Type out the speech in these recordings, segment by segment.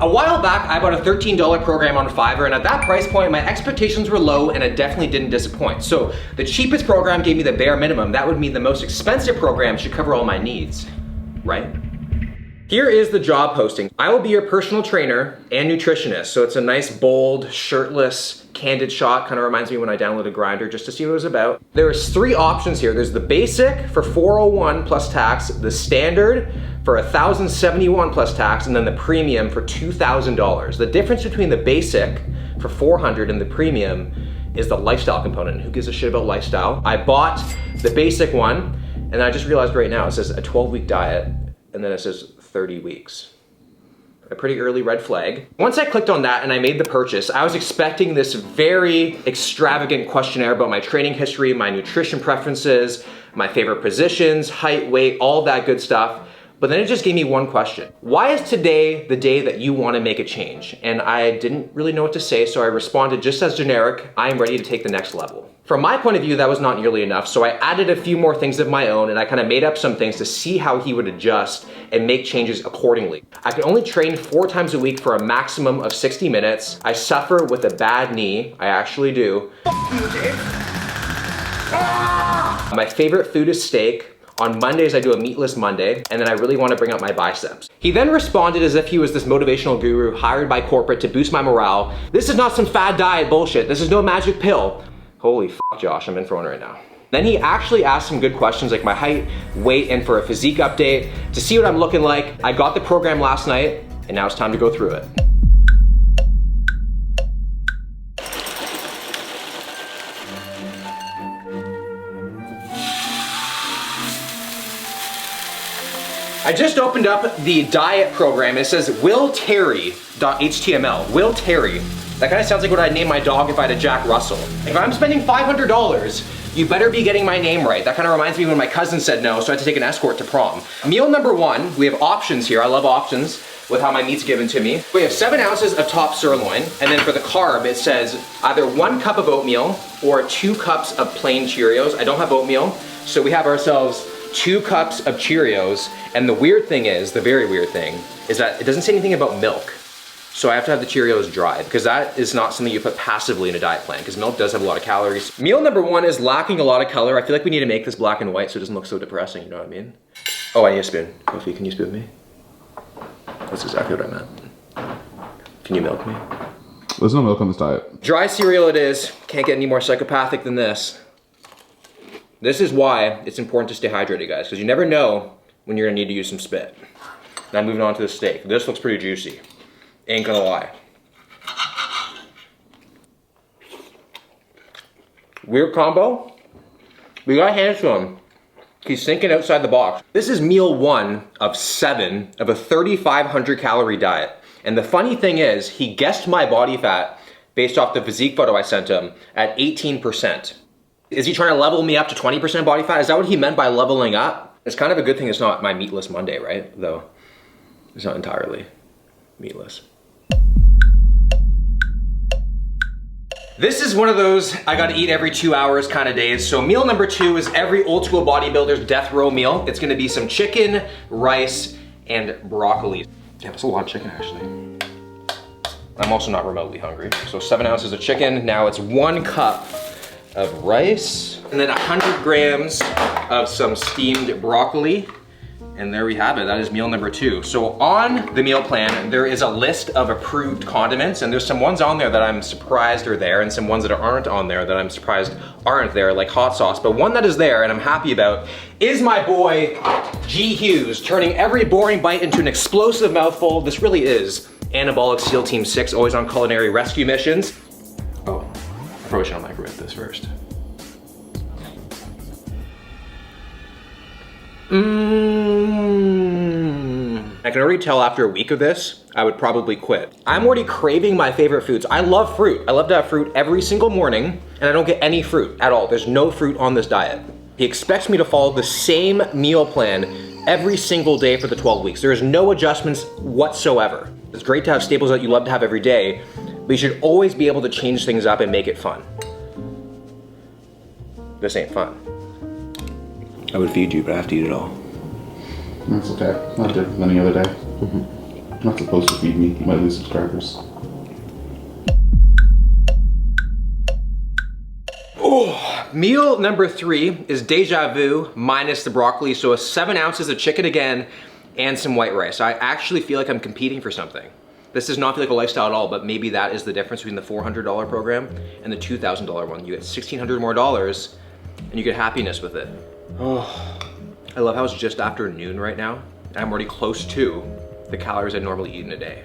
A while back, I bought a $13 program on Fiverr, and at that price point, my expectations were low and it definitely didn't disappoint. So the cheapest program gave me the bare minimum. That would mean the most expensive program should cover all my needs, right? Here is the job posting. I will be your personal trainer and nutritionist. So it's a nice, bold, shirtless, candid shot. Kind of reminds me when I downloaded Grindr just to see what it was about. There's 3 options here. There's the basic for $401 plus tax, the standard for $1,071 plus tax, and then the premium for $2,000. The difference between the basic for $400 and the premium is the lifestyle component. Who gives a shit about lifestyle? I bought the basic one, and I just realized right now it says a 12-week diet, and then it says 30 weeks. A pretty early red flag. Once I clicked on that and I made the purchase, I was expecting this very extravagant questionnaire about my training history, my nutrition preferences, my favorite positions, height, weight, all that good stuff. But then it just gave me one question. Why is today the day that you want to make a change? And I didn't really know what to say, so I responded just as generic, I am ready to take the next level. From my point of view, that was not nearly enough, so I added a few more things of my own, and I kind of made up some things to see how he would adjust and make changes accordingly. I can only train 4 times a week for a maximum of 60 minutes. I suffer with a bad knee, I actually do. My favorite food is steak. On Mondays, I do a meatless Monday, and then I really want to bring up my biceps. He then responded as if he was this motivational guru hired by corporate to boost my morale. This is not some fad diet bullshit. This is no magic pill. Holy fuck, Josh, I'm in for one right now. Then he actually asked some good questions like my height, weight, and for a physique update to see what I'm looking like. I got the program last night, and now it's time to go through it. I just opened up the diet program. It says willterry.html. Will Terry. That kind of sounds like what I'd name my dog if I had a Jack Russell. If I'm spending $500, you better be getting my name right. That kind of reminds me when my cousin said no, so I had to take an escort to prom. Meal number 1, we have options here. I love options with how my meat's given to me. We have 7 ounces of top sirloin, and then for the carb, it says either 1 cup of oatmeal or 2 cups of plain Cheerios. I don't have oatmeal, so we have ourselves 2 cups of Cheerios, and the weird thing is, the very weird thing, is that it doesn't say anything about milk. So I have to have the Cheerios dry, because that is not something you put passively in a diet plan, because milk does have a lot of calories. Meal number 1 is lacking a lot of color. I feel like we need to make this black and white so it doesn't look so depressing, you know what I mean? Oh, I need a spoon. Kofi, can you spoon me? That's exactly what I meant. Can you milk me? There's no milk on this diet. Dry cereal it is. Can't get any more psychopathic than this. This is why it's important to stay hydrated, guys, because you never know when you're gonna need to use some spit. Now moving on to the steak. This looks pretty juicy. Ain't gonna lie. Weird combo. We got hands to him. He's thinking outside the box. This is meal 1 of 7 of a 3,500 calorie diet. And the funny thing is, he guessed my body fat based off the physique photo I sent him at 18%. Is he trying to level me up to 20% body fat? Is that what he meant by leveling up? It's kind of a good thing it's not my meatless Monday, right? Though, it's not entirely meatless. This is one of those I gotta eat every 2 hours kind of days. So meal number 2 is every old school bodybuilder's death row meal. It's gonna be some chicken, rice, and broccoli. Yeah, that's a lot of chicken actually. I'm also not remotely hungry. So 7 ounces of chicken. Now it's 1 cup of rice, and then 100 grams of some steamed broccoli. And there we have it, that is meal number 2. So on the meal plan, there is a list of approved condiments, and there's some ones on there that I'm surprised are there, and some ones that aren't on there that I'm surprised aren't there, like hot sauce. But one that is there, and I'm happy about, is my boy, G Hughes, turning every boring bite into an explosive mouthful. This really is Anabolic SEAL Team 6, always on culinary rescue missions. Oh, I probably should microwave this first. I can already tell after a week of this, I would probably quit. I'm already craving my favorite foods. I love fruit. I love to have fruit every single morning, and I don't get any fruit at all. There's no fruit on this diet. He expects me to follow the same meal plan every single day for the 12 weeks. There is no adjustments whatsoever. It's great to have staples that you love to have every day, but you should always be able to change things up and make it fun. This ain't fun. I would feed you, but I have to eat it all. That's okay. Not different than any other day. You're not supposed to feed me. You might lose subscribers. Oh, meal number 3 is deja vu minus the broccoli. So 7 ounces of chicken again and some white rice. I actually feel like I'm competing for something. This does not feel like a lifestyle at all, but maybe that is the difference between the $400 program and the $2,000 one. You get $1,600 more dollars and you get happiness with it. Oh, I love how it's just after noon right now. And I'm already close to the calories I normally eat in a day.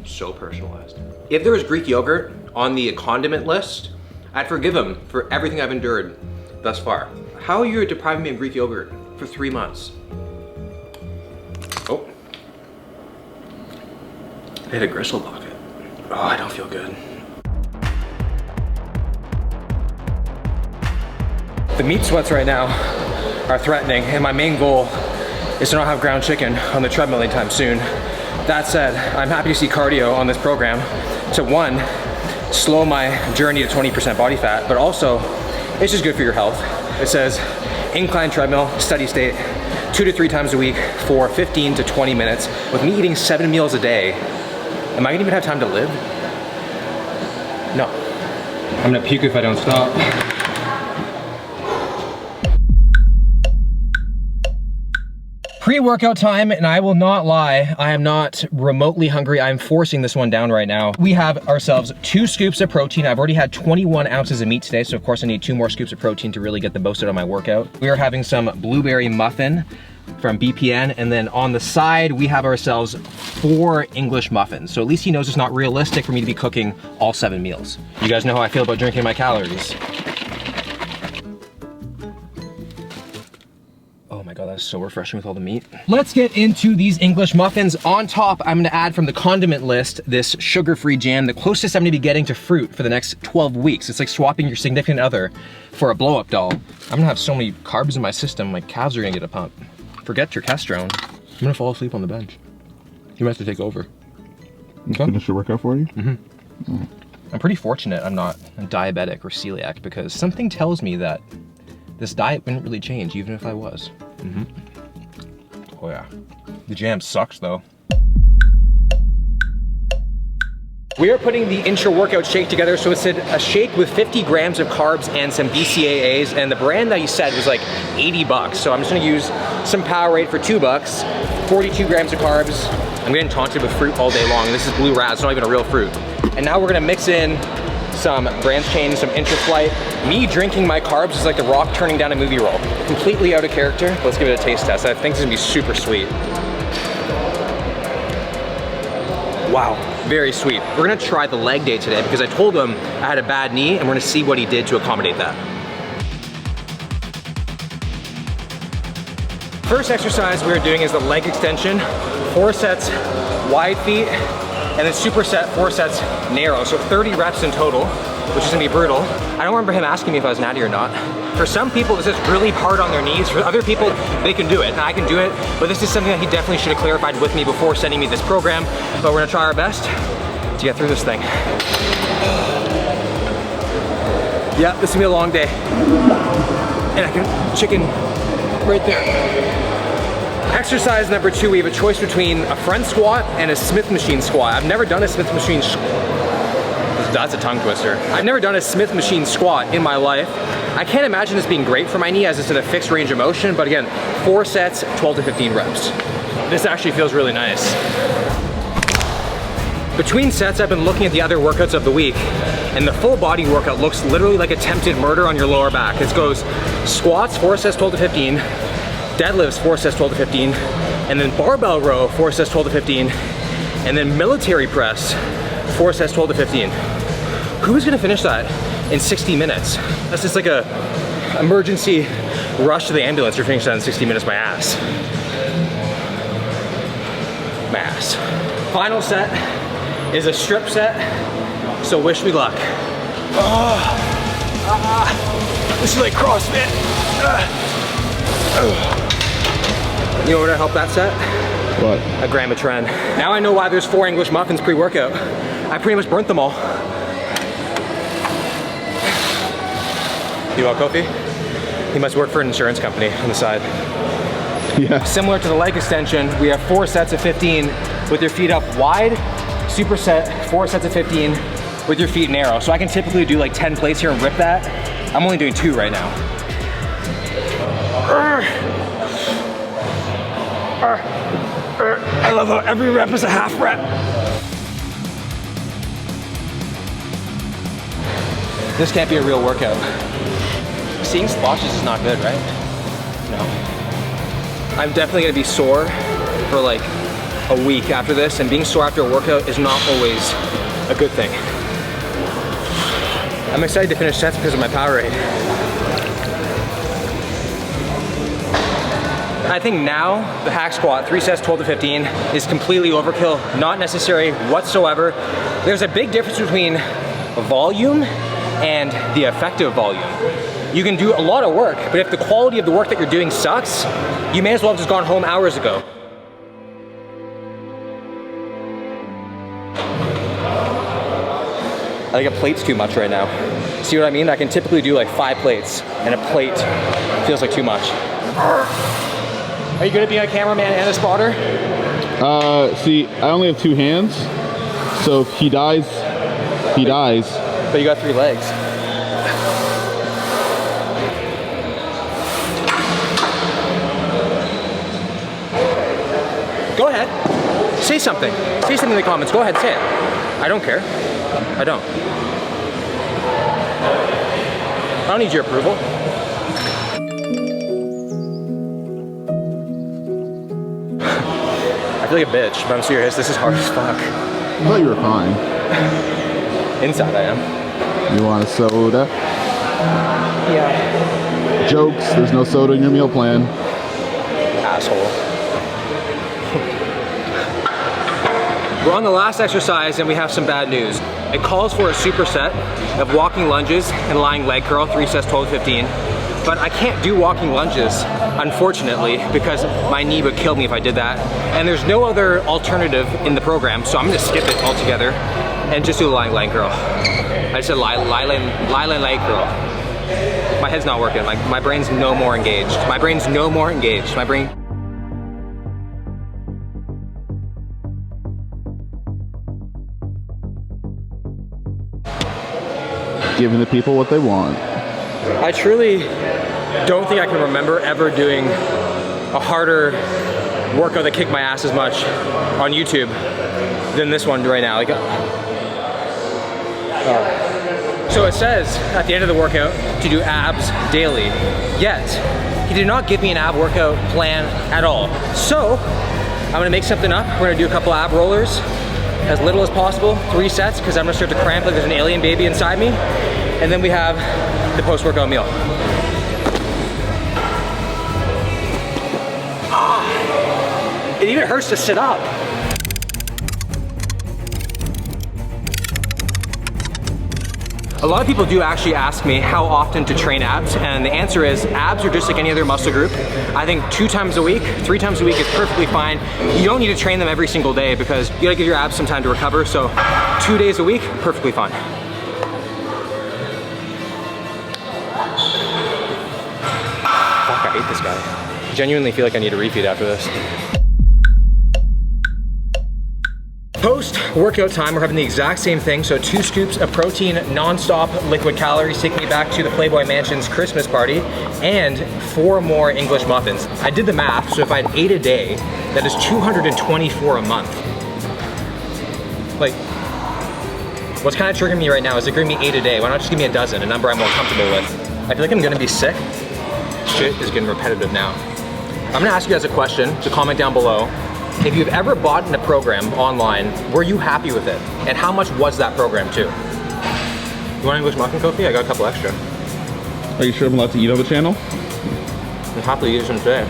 So personalized. If there was Greek yogurt on the condiment list, I'd forgive him for everything I've endured thus far. How are you depriving me of Greek yogurt for 3 months? Oh. I hit a gristle pocket. Oh, I don't feel good. The meat sweats right now are threatening, and my main goal is to not have ground chicken on the treadmill anytime soon. That said, I'm happy to see cardio on this program to 1, slow my journey to 20% body fat, but also it's just good for your health. It says incline treadmill, steady state, 2 to 3 times a week for 15 to 20 minutes. With me eating 7 meals a day, am I gonna even have time to live? No. I'm gonna puke if I don't stop. Pre-workout time, and I will not lie, I am not remotely hungry. I'm forcing this one down right now. We have ourselves 2 scoops of protein. I've already had 21 ounces of meat today, so of course I need 2 more scoops of protein to really get the most out of my workout. We are having some blueberry muffin from BPN, and then on the side, we have ourselves 4 English muffins. So at least he knows it's not realistic for me to be cooking all 7 meals. You guys know how I feel about drinking my calories. Oh my God, that's so refreshing with all the meat. Let's get into these English muffins. On top, I'm gonna add from the condiment list this sugar-free jam, the closest I'm gonna be getting to fruit for the next 12 weeks. It's like swapping your significant other for a blow-up doll. I'm gonna have so many carbs in my system, my calves are gonna get a pump. Forget testosterone. I'm gonna fall asleep on the bench. You might have to take over. Okay. Finish your workout for you? Mm-hmm. I'm pretty fortunate I'm not diabetic or celiac, because something tells me that this diet wouldn't really change even if I was. Mm-hmm. Oh yeah. The jam sucks though. We are putting the intra-workout shake together. So it's a shake with 50 grams of carbs and some BCAAs, and the brand that you said was like 80 bucks. So I'm just gonna use some Powerade for 2 bucks, 42 grams of carbs. I'm getting taunted with fruit all day long. This is blue raz, it's not even a real fruit. And now we're gonna mix in some branch chain, some intra-flight. Me drinking my carbs is like The Rock turning down a movie role. Completely out of character. Let's give it a taste test. I think it's gonna be super sweet. Wow, very sweet. We're gonna try the leg day today because I told him I had a bad knee, and we're gonna see what he did to accommodate that. First exercise we're doing is the leg extension. 4 sets wide feet, and then superset 4 sets narrow. So 30 reps in total, which is gonna be brutal. I don't remember him asking me if I was natty or not. For some people, this is really hard on their knees. For other people, they can do it, and I can do it. But this is something that he definitely should have clarified with me before sending me this program. But we're gonna try our best to get through this thing. Yeah, this is gonna be a long day. And I can chicken right there. Exercise number 2, we have a choice between a front squat and a Smith machine squat. I've never done a Smith machine that's a tongue twister. I've never done a Smith machine squat in my life. I can't imagine this being great for my knee as it's in a fixed range of motion, but again, 4 sets, 12 to 15 reps. This actually feels really nice. Between sets, I've been looking at the other workouts of the week, and the full body workout looks literally like attempted murder on your lower back. It goes squats, 4 sets, 12 to 15, deadlifts, 4 sets, 12 to 15, and then barbell row, 4 sets, 12 to 15, and then military press, 4 sets, 12 to 15. Who is gonna finish that in 60 minutes? That's just like a emergency rush to the ambulance. You're finishing that in 60 minutes, my ass. My ass. Final set is a strip set, so wish me luck. This is like CrossFit. You know what would help that set? What? A gram of Tren. Now I know why there's 4 English muffins pre-workout. I pretty much burnt them all. You want coffee? He must work for an insurance company on the side. Yeah. Similar to the leg extension, we have 4 sets of 15 with your feet up wide, superset, 4 sets of 15 with your feet narrow. So I can typically do like 10 plates here and rip that. I'm only doing 2 right now. I love how every rep is a half rep. This can't be a real workout. Seeing splotches is not good, right? No. I'm definitely gonna be sore for like a week after this, and being sore after a workout is not always a good thing. I'm excited to finish sets because of my power rate. I think now the hack squat, 3 sets, 12 to 15, is completely overkill, not necessary whatsoever. There's a big difference between volume and the effective volume. You can do a lot of work, but if the quality of the work that you're doing sucks, you may as well have just gone home hours ago. I think a plate's too much right now. See what I mean? I can typically do like 5 plates, and a plate feels like too much. Are you good at being a cameraman and a spotter? See, I only have 2 hands, so if he dies, he dies. But you got 3 legs. Go ahead. Say something. Say something in the comments. Go ahead, say it. I don't care. I don't. I don't need your approval. I feel like a bitch, but I'm serious. This is hard as fuck. I thought you were fine. Inside I am. You want a soda? Yeah. Jokes, there's no soda in your meal plan. Asshole. We're on the last exercise and we have some bad news. It calls for a superset of walking lunges and lying leg curl, 3 sets, 12 to 15. But I can't do walking lunges, unfortunately, because my knee would kill me if I did that. And there's no other alternative in the program, so I'm gonna skip it altogether and just do the lying leg curl. I just said lie leg curl. My head's not working. My brain's no more engaged. My brain's no more engaged. My brain. Giving the people what they want. I truly don't think I can remember ever doing a harder workout that kicked my ass as much on YouTube than this one right now. So it says at the end of the workout to do abs daily, yet he did not give me an ab workout plan at all. So I'm gonna make something up. We're gonna do a couple ab rollers, as little as possible, 3 sets, because I'm gonna start to cramp like there's an alien baby inside me. And then we have the post-workout meal. It even hurts to sit up. A lot of people do actually ask me how often to train abs, and the answer is abs are just like any other muscle group. I think 2 times a week, 3 times a week is perfectly fine. You don't need to train them every single day because you gotta give your abs some time to recover, so 2 days a week, perfectly fine. Fuck, I hate this guy. I genuinely feel like I need a refeed after this. Post-workout time, we're having the exact same thing. So 2 scoops of protein, non-stop liquid calories, taking me back to the Playboy Mansion's Christmas party, and 4 more English muffins. I did the math, so if I had 8 a day, that is 224 a month. Like, what's kind of triggering me right now is agreeing me 8 a day. Why not just give me a dozen, a number I'm more comfortable with? I feel like I'm gonna be sick. Shit is getting repetitive now. I'm gonna ask you guys a question, so comment down below. If you've ever bought in a program online, were you happy with it? And how much was that program too? You want English muffin, Kofi? I got a couple extra. Are you sure I'm allowed to eat on the channel? I'll happily use them today.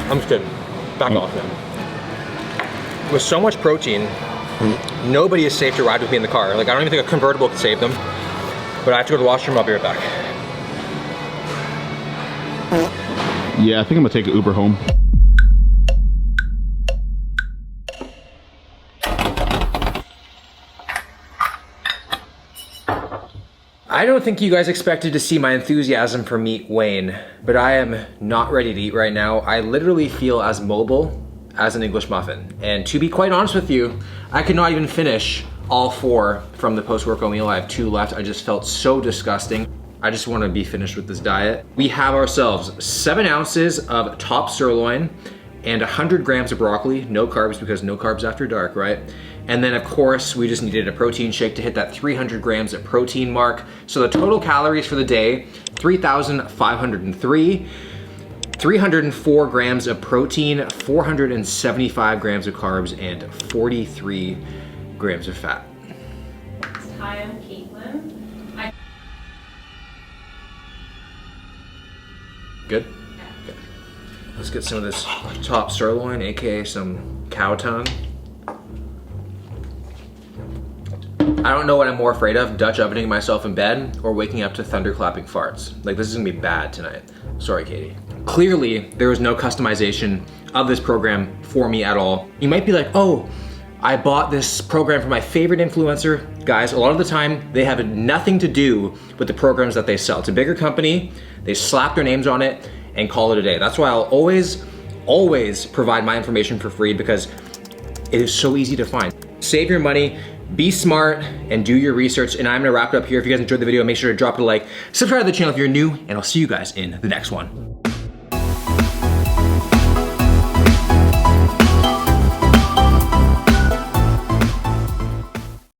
I'm just kidding. Back off now. With so much protein, nobody is safe to ride with me in the car. Like, I don't even think a convertible could save them. But I have to go to the washroom, I'll be right back. Yeah, I think I'm gonna take an Uber home. I don't think you guys expected to see my enthusiasm for meat wane, but I am not ready to eat right now. I literally feel as mobile as an English muffin. And to be quite honest with you, I could not even finish all 4 from the post-workout meal. I have 2 left. I just felt so disgusting. I just want to be finished with this diet. We have ourselves 7 ounces of top sirloin and 100 grams of broccoli, no carbs because no carbs after dark, right? And then of course, we just needed a protein shake to hit that 300 grams of protein mark. So the total calories for the day, 3,503, 304 grams of protein, 475 grams of carbs, and 43 grams of fat. Hi, I'm Caitlin. Good? Okay. Let's get some of this top sirloin, AKA some cow tongue. I don't know what I'm more afraid of, Dutch ovening myself in bed or waking up to thunderclapping farts. Like, this is gonna be bad tonight. Sorry, Katie. Clearly, there was no customization of this program for me at all. You might be like, oh, I bought this program from my favorite influencer. Guys, a lot of the time, they have nothing to do with the programs that they sell. It's a bigger company, they slap their names on it and call it a day. That's why I'll always provide my information for free because it is so easy to find. Save your money, be smart, and do your research. And I'm gonna wrap it up here. If you guys enjoyed the video, make sure to drop a like, subscribe to the channel if you're new, and I'll see you guys in the next one.